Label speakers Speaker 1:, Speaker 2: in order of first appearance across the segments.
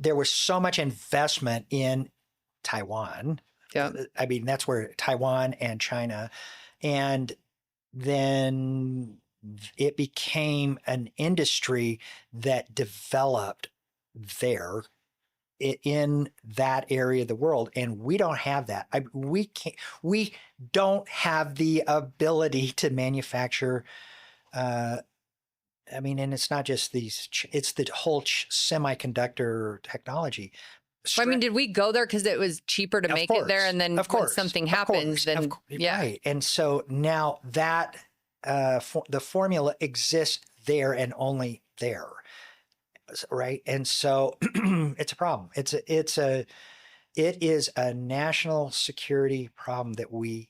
Speaker 1: there was so much investment in Taiwan.
Speaker 2: Yeah.
Speaker 1: I mean, that's where Taiwan and China, and then it became an industry that developed there in that area of the world, and we don't have that. We don't have the ability to manufacture. I mean, and it's not just these; it's the whole semiconductor technology.
Speaker 2: I mean, did we go there because it was cheaper to make it there, and then when something happens, then yeah,
Speaker 1: right. And so now that the formula exists there and only there, right? And so it's a problem. It is a national security problem that we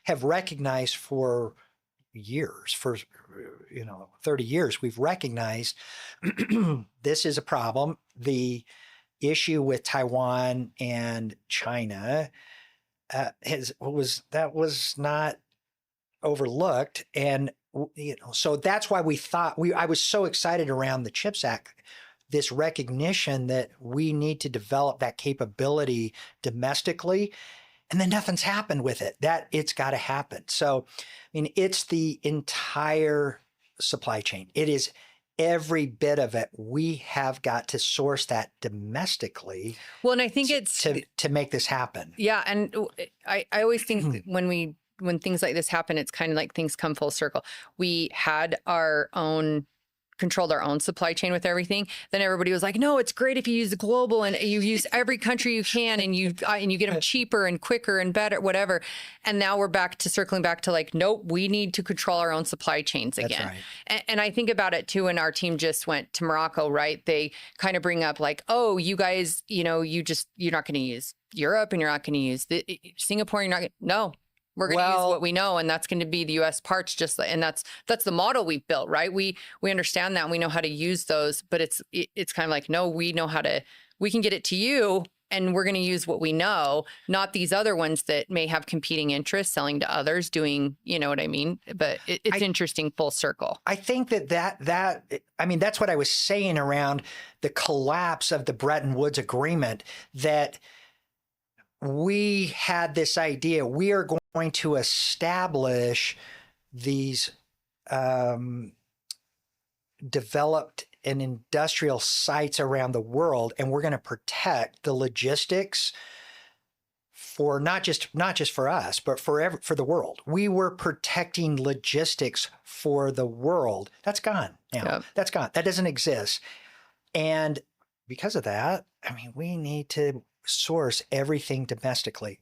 Speaker 1: have recognized for years, for 30 years. We've recognized this is a problem. The issue with Taiwan and China was not overlooked, and so that's why I was so excited around the CHIPS Act, this recognition that we need to develop that capability domestically, and then nothing's happened with it. That it's got to happen. So, I mean, it's the entire supply chain. It is every bit of it. We have got to source that domestically.
Speaker 2: Well, and I think it's
Speaker 1: to make this happen.
Speaker 2: Yeah, and I always think when things like this happen, it's kind of like things come full circle. We had controlled our own supply chain with everything. Then everybody was like, no, it's great if you use the global and you use every country you can, and you get them cheaper and quicker and better, whatever. And now we're circling back to like, nope, we need to control our own supply chains again. That's right. And I think about it too, when our team just went to Morocco, right? They kind of bring up like, oh, you guys, you're not going to use Europe, and you're not going to use Singapore. No. We're going to use what we know, and that's going to be the U.S. parts. And that's the model we've built, right? We understand that, and we know how to use those. But it's kind of like, no, we can get it to you, and we're going to use what we know, not these other ones that may have competing interests, selling to others, doing, you know what I mean? But it's interesting, full circle.
Speaker 1: I think that's what I was saying around the collapse of the Bretton Woods Agreement, that we had this idea, we are going to establish these developed and industrial sites around the world, and we're going to protect the logistics for not just for us, but for the world. We were protecting logistics for the world. That's gone now. Yep. That's gone. That doesn't exist. And because of that, I mean, we need to source everything domestically.